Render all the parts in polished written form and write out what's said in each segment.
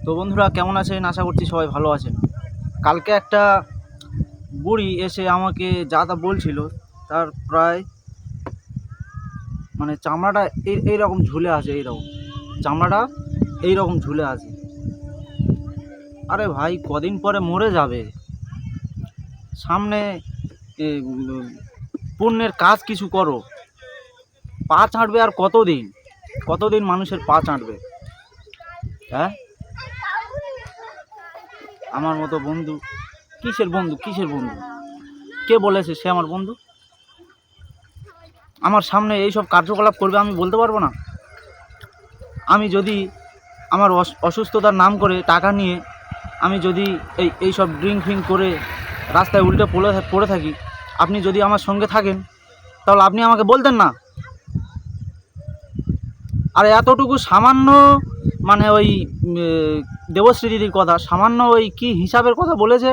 তো বন্ধুরা কেমন আছেন? আশা করছি সবাই ভালো আছেন। কালকে একটা বুড়ি এসে আমাকে যা তা বলছিল, তার প্রায় চামড়াটা এইরকম ঝুলে আছে, এইরকম চামড়াটা এইরকম ঝুলে আছে। আরে ভাই, কদিন পরে মরে যাবে, সামনে পুণ্যের কাজ কিছু করো। পা চাঁটবে আর কতদিন কতদিন মানুষের পা চাঁটবে? হ্যাঁ, আমার মতো বন্ধু? কিসের বন্ধু, কিসের বন্ধু? কে বলেছে সে আমার বন্ধু? আমার সামনে এইসব কার্যকলাপ করবে আমি বলতে পারবো না? আমি যদি আমার অসুস্থতার নাম করে টাকা নিয়ে আমি যদি এইসব ড্রিঙ্ক ফ্রিঙ্ক করে রাস্তায় উল্টে পড়ে থাকি, আপনি যদি আমার সঙ্গে থাকেন তাহলে আপনি আমাকে বলতেন না? আর এতটুকু সামান্য ওই দেবশ্রী দিদির কথা, সামান্য ওই কি হিসাবের কথা বলেছে,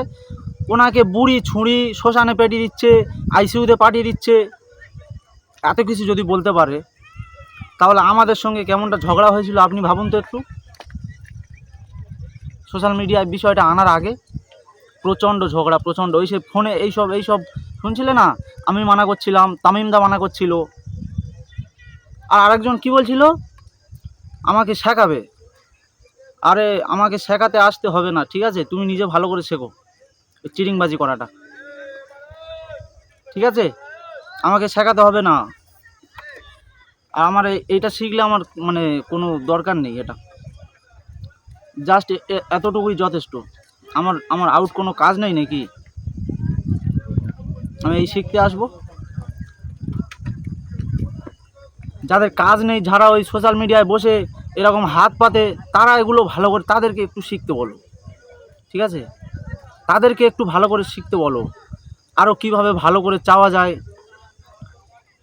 ওনাকে বুড়ি ছুঁড়ি শ্মশানে পাঠিয়ে দিচ্ছে, আইসিইউতে পাঠিয়ে দিচ্ছে। এত কিছু যদি বলতে পারে, তাহলে আমাদের সঙ্গে কেমনটা ঝগড়া হয়েছিল আপনি ভাবুন তো একটু। সোশ্যাল মিডিয়ায় বিষয়টা আনার আগে প্রচণ্ড ঝগড়া, প্রচণ্ড। ওই সে ফোনে এইসব শুনছিলে না? আমি মানা করছিলাম, তামিমদা মানা করছিল, আর আরেকজন কি বলছিল, আমাকে শেখাবে। আরে আমাকে শেখাতে আসতে হবে না, ঠিক আছে? তুমি নিজে ভালো করে শেখো চিটিংবাজি করাটা, ঠিক আছে? আমাকে শেখাতে হবে না। আর আমার এইটা শিখলে আমার কোনো দরকার নেই। এটা জাস্ট এতটুকুই যথেষ্ট। আমার আউট কোনো কাজ নেই নাকি? আমি এই শিখতে আসবো? যাদের কাজ নেই, যারা ওই সোশ্যাল মিডিয়ায় বসে এরকম হাত পাতে, তারা এগুলো ভালো করে তাদেরকে একটু শিখতে বলো, ঠিক আছে? তাদেরকে একটু ভালো করে শিখতে বলো, আরও কীভাবে ভালো করে চাওয়া যায়।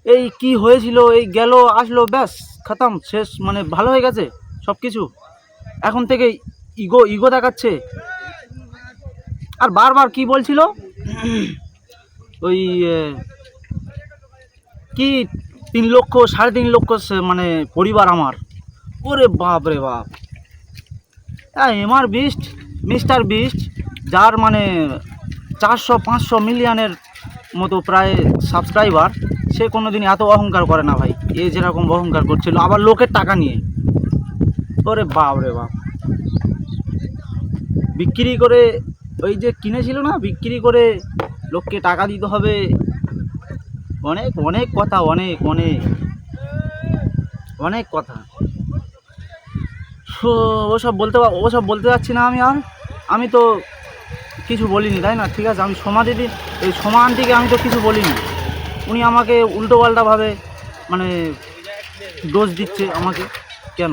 এই কি হয়েছিল, এই গেল আসলো, ব্যাস খতম, শেষ, ভালো হয়ে গেছে সব কিছু। এখন থেকে ইগো দেখাচ্ছে। আর বারবার কি বলছিল, ওই কি 3 লক্ষ 3.5 লক্ষ পরিবার আমার। ওরে বাপ রে বাপ! মিস্টার বিস্ট, যার 400-500 মিলিয়নের মতো প্রায় সাবস্ক্রাইবার, সে কোনোদিন এত অহংকার করে না ভাই। এ যেরকম অহংকার করছিল, আবার লোকের টাকা নিয়ে। ওরে বাপ রে বাপ! বিক্রি করে, ওই যে কিনেছিল না, বিক্রি করে লোককে টাকা দিতে হবে। অনেক অনেক কথা, অনেক অনেক অনেক কথা। ওসব বলতে যাচ্ছি না আমি। আর আমি তো কিছু বলিনি, তাই না? ঠিক আছে, আমি এই সোমা আন্টিকে আমি তো কিছু বলিনি। উনি আমাকে উল্টোপাল্টাভাবে দোষ দিচ্ছে আমাকে। কেন?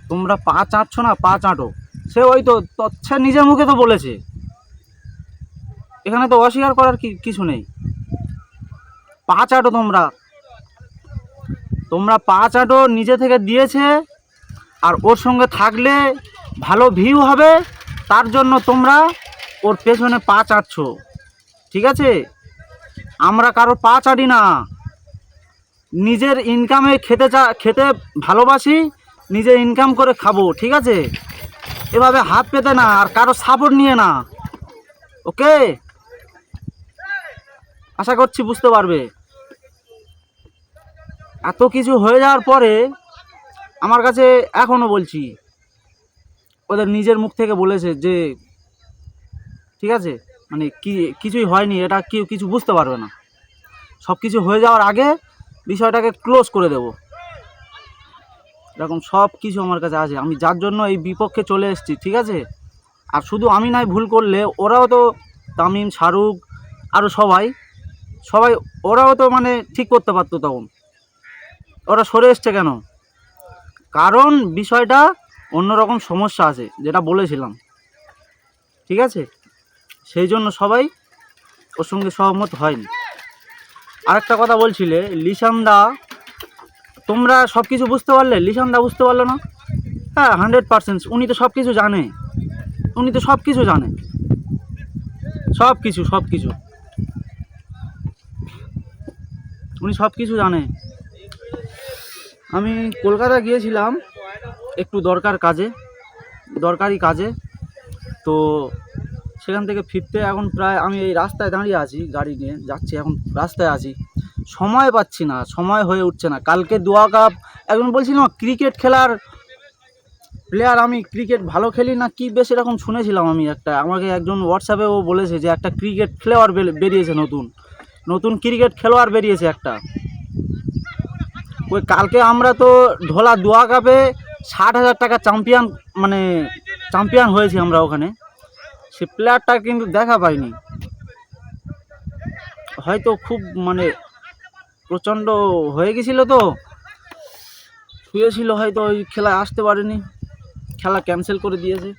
তোমরা পা চাটছো না, পা চাটো। সে ওই তো সে নিজের মুখে তো বলেছে, এখানে তো অস্বীকার করার কিছু নেই। পা চাটো, তোমরা পা চাটো, নিজে থেকে দিয়েছে। আর ওর সঙ্গে থাকলে ভালো ভিউ হবে, তার জন্য তোমরা ওর পেছনে পা চাটছো, ঠিক আছে? আমরা কারো পা চাটি না। নিজের ইনকামে খেতে ভালোবাসি, নিজে ইনকাম করে খাবো, ঠিক আছে? এভাবে হাত পেতে না, আর কারো সাপোর্ট নিয়ে না। ওকে, আশা করছি বুঝতে পারবে। এত কিছু হয়ে যাওয়ার পরে আমার কাছে এখনও বলছি, ওদের নিজের মুখ থেকে বলেছে যে ঠিক আছে, কিছুই হয়নি, এটা কেউ কিছু বুঝতে পারবে না। সব কিছু হয়ে যাওয়ার আগে বিষয়টাকে ক্লোজ করে দেব, এরকম সব কিছু আমার কাছে আছে। আমি যার জন্য এই বিপক্ষে চলে এসেছি, ঠিক আছে? আর শুধু আমি নাই, ভুল করলে ওরাও তো, তামিম, শাহরুখ, আরও সবাই ওরাও তো ঠিক করতে পারতো। তখন ওরা সরে এসছে কেন? কারণ বিষয়টা অন্যরকম সমস্যা আছে, যেটা বলেছিলাম, ঠিক আছে? সেই জন্য সবাই ওর সঙ্গে সহমত হয়নি। আরেকটা কথা বলছিলে, লিসানদা, তোমরা সব কিছু বুঝতে পারলে, লিসানদা বুঝতে পারলো না? হ্যাঁ, 100%। উনি তো সব কিছু জানে, উনি সব কিছু উনি সব কিছু জানে। আমি কলকাতা গিয়েছিলাম, একটু দরকারি কাজে। তো সেখান থেকে ফিরতে এখন প্রায় আমি এই রাস্তায় দাঁড়িয়ে আছি, গাড়ি নিয়ে যাচ্ছি, এখন রাস্তায় আছি, সময় পাচ্ছি না, সময় হয়ে উঠছে না। কালকে দোয়া কাপ একজন বলছিলাম ক্রিকেট খেলার প্লেয়ার, আমি ক্রিকেট ভালো খেলি না কি বেশ এরকম শুনেছিলাম আমি। আমাকে একজন হোয়াটসঅ্যাপেও বলেছে যে একটা ক্রিকেট খেলোয়াড় বেরিয়েছে, নতুন ক্রিকেট খেলোয়াড় বেরিয়েছে একটা। ওই কালকে আমরা তো ঢোলা দোয়া কাপে 60,000 টাকা চ্যাম্পিয়ন হয়েছি আমরা ওখানে। সে প্লেয়ারটা কিন্তু দেখা পাইনি, হয়তো খুব প্রচণ্ড হয়ে গেছিল, তো শুয়েছিল, হয়তো ওই খেলায় আসতে পারেনি, খেলা ক্যান্সেল করে দিয়েছে।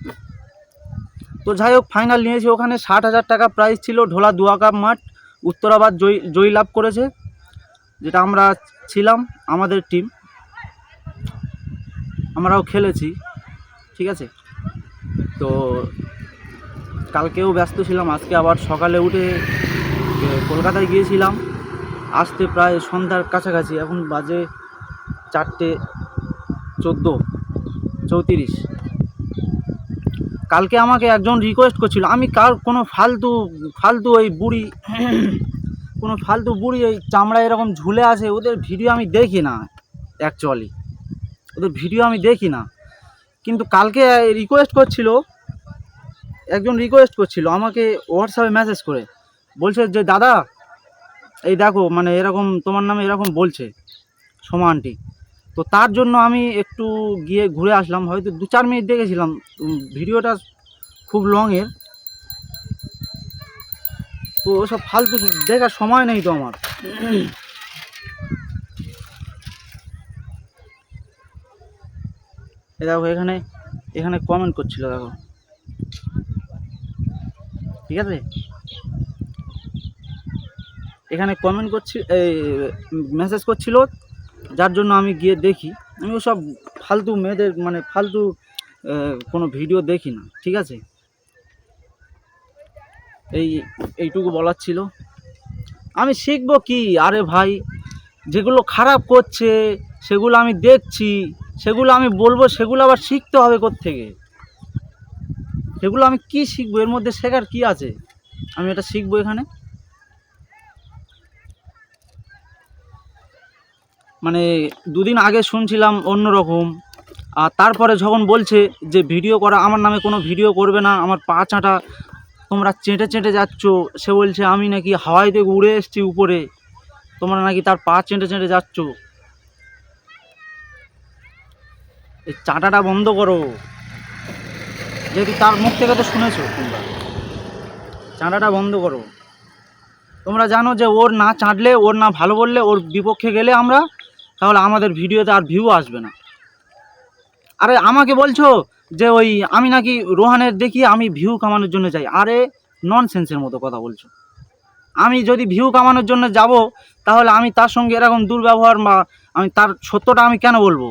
তো যাই হোক, ফাইনাল নিয়েছে ওখানে। 60,000 টাকা প্রাইজ ছিল। ঢোলা দোয়া কাপ মাঠ, উত্তরাবাদ জয়ী লাভ করেছে, যেটা আমরা ছিলাম, আমাদের টিম, আমরাও খেলেছি, ঠিক আছে। তো কালকেও ব্যস্ত ছিলাম, আজকে আবার সকালে উঠে কলকাতায় গিয়েছিলাম, আসতে প্রায় সন্ধ্যার কাছাকাছি, এখন বাজে 4:34। কালকে আমাকে একজন রিকোয়েস্ট করছিল, আমি কোনো ফালতু ওই বুড়ি কোনো ফালতু বুড়ি ওই চামড়া এরকম ঝুলে আছে, ওদের ভিডিও আমি দেখি না, অ্যাকচুয়ালি ওদের ভিডিও আমি দেখি না। কিন্তু কালকে একজন রিকোয়েস্ট করছিল আমাকে হোয়াটসঅ্যাপে মেসেজ করে, বলছে যে দাদা এই দেখো এরকম তোমার নামে এরকম বলছে সোমা আন্টি। তো তার জন্য আমি একটু গিয়ে ঘুরে আসলাম, হয়তো 2-4 মিনিট দেখেছিলাম। ভিডিওটা খুব লংয়ের, তো ওসব ফালতু দেখার সময় নেই তো আমার। দেখো এখানে কমেন্ট করছিল, দেখো, ঠিক আছে, এখানে কমেন্ট মেসেজ করছিল, যার জন্য আমি গিয়ে দেখি। আমি ওসব ফালতু মেয়েদের ফালতু কোনো ভিডিও দেখি না, ঠিক আছে। এইটুকু বলার ছিল। আমি শিখবো কি? আরে ভাই, যেগুলো খারাপ করছে সেগুলো আমি দেখছি, সেগুলো আমি বলবো, সেগুলো আবার শিখতে হবে কোত্থেকে? সেগুলো আমি কি শিখবো? এর মধ্যে শেখার কি আছে? আমি এটা শিখবো এখানে? দুদিন আগে শুনছিলাম অন্যরকম, আর তারপরে যখন বলছে যে ভিডিও করা, আমার নামে কোনো ভিডিও করবে না, আমার পা চাঁটা তোমরা চেটে যাচ্ছ, সে বলছে আমি নাকি হাওয়াই থেকে উড়ে এসেছি উপরে, তোমরা নাকি তার পা চেটে যাচ্ছ। এই চাঁটাটা বন্ধ করো, যেহেতু তার মুখ থেকে তো শুনেছো তোমরা, চাঁটাটা বন্ধ করো। তোমরা জানো যে ওর না চাঁটলে, ওর না ভালো বললে, ওর বিপক্ষে গেলে আমরা, তাহলে আমাদের ভিডিওতে আর ভিউ আসবে না। আরে আমাকে বলছো যে আমি নাকি রোহানের দেখি আমি ভিউ কামানোর জন্য যাই। আরে ননসেন্সের মতো কথা বলছো। আমি যদি ভিউ কামানোর জন্য যাব, তাহলে আমি তার সঙ্গে এরকম দুর্ব্যবহার বা আমি তার সত্যটা আমি কেন বলবো?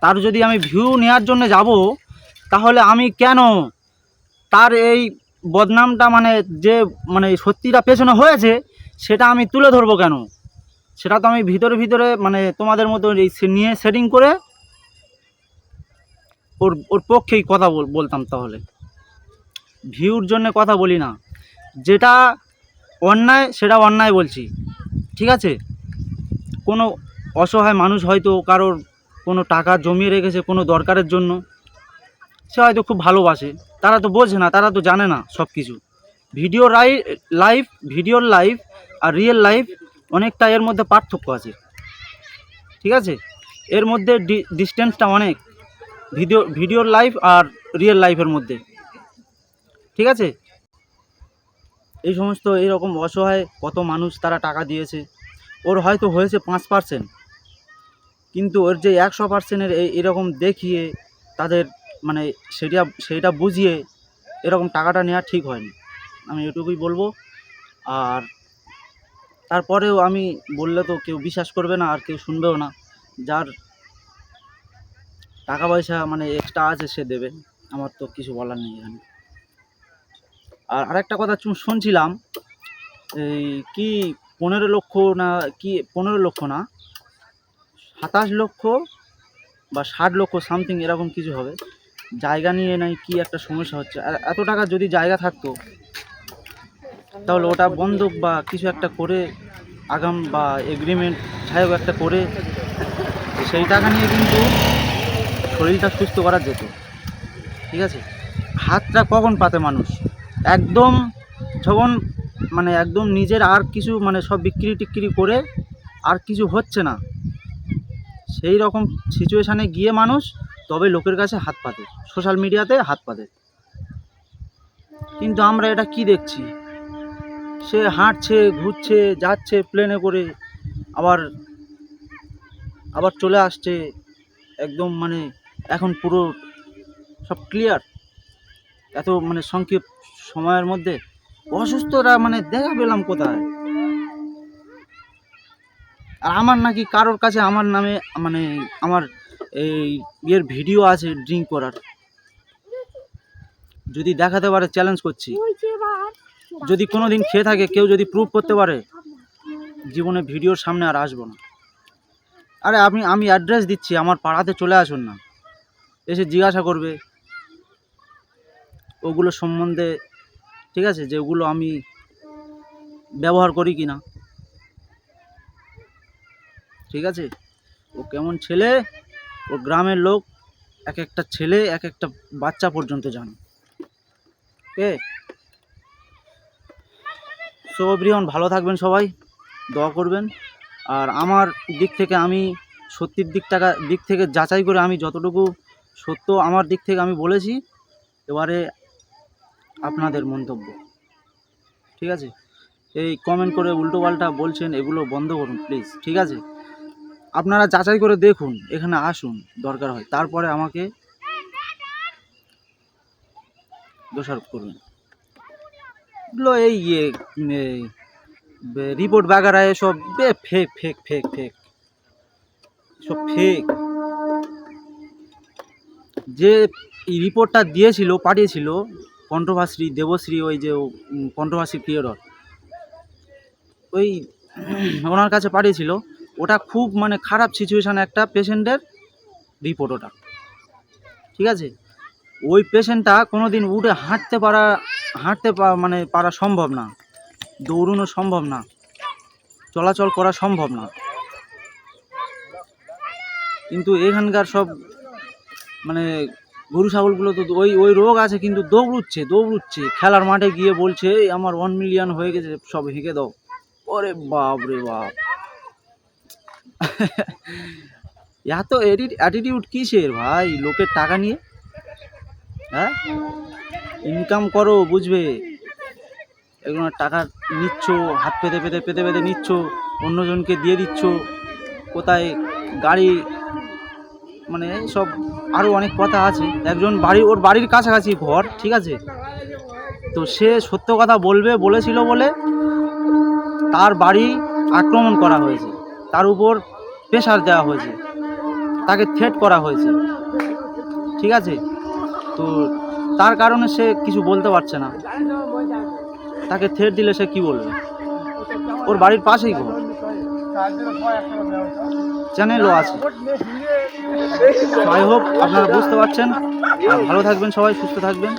তার যদি আমি ভিউ নেওয়ার জন্য যাব, তাহলে আমি কেন তার এই বদনামটা যে সত্যিটা পেছনে হয়েছে সেটা আমি তুলে ধরবো কেন? সেটা তো আমি ভিতরে তোমাদের মতো নিয়ে সেটিং করে ওর পক্ষেই কথা বলতাম। তাহলে ভিউর জন্য কথা বলি না, যেটা অন্যায় সেটা অন্যায় বলছি, ঠিক আছে। কোনো অসহায় মানুষ হয়তো কারোর কোনো টাকা জমিয়ে রেখেছে কোনো দরকারের জন্য, সে হয়তো খুব ভালোবাসে, তারা তো বোঝে না, তারা তো জানে না সব কিছু। ভিডিওর লাইফ আর রিয়েল লাইফ অনেকটা, এর মধ্যে পার্থক্য আছে, ঠিক আছে। এর মধ্যে ডিস্টেন্সটা অনেক, ভিডিওর লাইফ আর রিয়েল লাইফের মধ্যে, ঠিক আছে। এই সমস্ত এইরকম অসহায় কত মানুষ, তারা টাকা দিয়েছে, ওর হয়তো হয়েছে 5%, কিন্তু ওর যে 100%-এর এরকম দেখিয়ে তাদের সেইটা বুঝিয়ে এরকম টাকাটা নেওয়া ঠিক হয়নি। আমি এটুকুই বলবো। আর তারপরেও আমি বললে তো কেউ বিশ্বাস করবে না, আর কেউ শুনবেও না। যার টাকা পয়সা এক্সট্রা আছে সে দেবে, আমার তো কিছু বলার নেই এখানে। আর আরেকটা কথা শুনছিলাম, এই কি 15 লক্ষ না 27 লক্ষ বা 60 লক্ষ সামথিং এরকম কিছু হবে। জায়গা নিয়ে নাই কি একটা সমস্যা হচ্ছে। আর এত টাকা যদি জায়গা থাকতো তাহলে ওটা বন্ধক বা কিছু একটা করে আগাম বা এগ্রিমেন্ট যাই হোক একটা করে সেই টাকা নিয়ে কিন্তু শরীরটা সুস্থ করা যেত, ঠিক আছে। হাতটা কখন পাতে মানুষ একদম যখন মানে একদম নিজের আর কিছু মানে সব বিক্রি টিক্রি করে আর কিছু হচ্ছে না, সেই রকম সিচুয়েশানে গিয়ে মানুষ তবে লোকের কাছে হাত পাতে, সোশ্যাল মিডিয়াতে হাত পাতে। কিন্তু আমরা এটা কি দেখছি, সে হাঁটছে, ঘুরছে, যাচ্ছে প্লেনে করে, আবার আবার চলে আসছে একদম মানে এখন পুরো সব ক্লিয়ার এত মানে সংক্ষেপ সময়ের মধ্যে। অসুস্থরা মানে দেখা পেলাম কোথায়? আর আমার নাকি কারোর কাছে আমার নামে মানে আমার এই ইয়ের ভিডিও আছে ড্রিঙ্ক করার, যদি দেখাতে পারে চ্যালেঞ্জ করছি, যদি কোনো দিন খেয়ে থাকে কেউ যদি প্রুভ করতে পারে, জীবনে ভিডিওর সামনে আর আসবো না। আরে আমি অ্যাড্রেস দিচ্ছি, আমার পাড়াতে চলে আসুন না, এসে জিজ্ঞাসা করবে ওগুলো সম্বন্ধে, ঠিক আছে, যে ওগুলো আমি ব্যবহার করি কি না, ঠিক আছে। ও কেমন ছেলে, ও গ্রামের লোক, এক একটা ছেলে এক একটা বাচ্চা পর্যন্ত জানে। ওকে, সো এভরিওয়ান, ভালো থাকবেন সবাই, দোয়া করবেন। আর আমার দিক থেকে আমি সত্যির দিক থেকে যাচাই করে আমি যতটুকু সত্য আমার দিক থেকে আমি বলেছি, এবারে আপনাদের মন্তব্য, ঠিক আছে। এই কমেন্ট করে উল্টোপাল্টা বলছেন এগুলো বন্ধ করুন প্লিজ, ঠিক আছে। আপনারা যাচাই করে দেখুন, এখানে আসুন দরকার হয়, তারপরে আমাকে দোষারোপ করুন। এগুলো এই রিপোর্ট বাগারা এসব ফেক ফেক ফেক ফেক সব ফেক। যে এই রিপোর্টটা দিয়েছিল, পাঠিয়েছিল কন্ট্রোভার্সি দেবশ্রী, ওই যে কন্ট্রোভার্সি ক্রিয়েটর, ওই ওনার কাছে পাঠিয়েছিল, ওটা খুব মানে খারাপ সিচুয়েশান একটা পেশেন্টের রিপোর্ট ওটা, ঠিক আছে। ওই পেশেন্টটা কোনো দিন উঠে মানে পারা সম্ভব না, দৌড়ানো সম্ভব না, চলাচল করা সম্ভব না। কিন্তু এখানকার সব মানে গরু ছাগলগুলো তো ওই রোগ আছে কিন্তু দৌড়ুচ্ছে খেলার মাঠে গিয়ে বলছে এই আমার 1 মিলিয়ন হয়ে গেছে, সব হেঁকে দাও। ওরে বাপ রে বাপ, এত অ্যাটিটিউড কিসের ভাই লোকের টাকা নিয়ে? হ্যাঁ, ইনকাম করো বুঝবে, এগুলো টাকা নিচ্ছ, হাত পেতে পেতে পেতে পেতে নিচ্ছ, অন্যজনকে দিয়ে দিচ্ছ, কোথায় গাড়ি, মানে সব আরও অনেক কথা আছে। একজন ওর বাড়ির কাছাকাছি ঘর, ঠিক আছে, তো সে সত্য কথা বলেছিল বলে তার বাড়ি আক্রমণ করা হয়েছে, তার উপর প্রেশার দেওয়া হয়েছে, তাকে থ্রেট করা হয়েছে, ঠিক আছে। তো তার কারণে সে কিছু বলতে পারছে না, তাকে থ্রেট দিলে সে কি বলবে? ওর বাড়ির পাশেই ঘর, চ্যানেলও আছে। আই হোপ আপনারা বুঝতে পারছেন। আর ভালো থাকবেন সবাই, সুস্থ থাকবেন।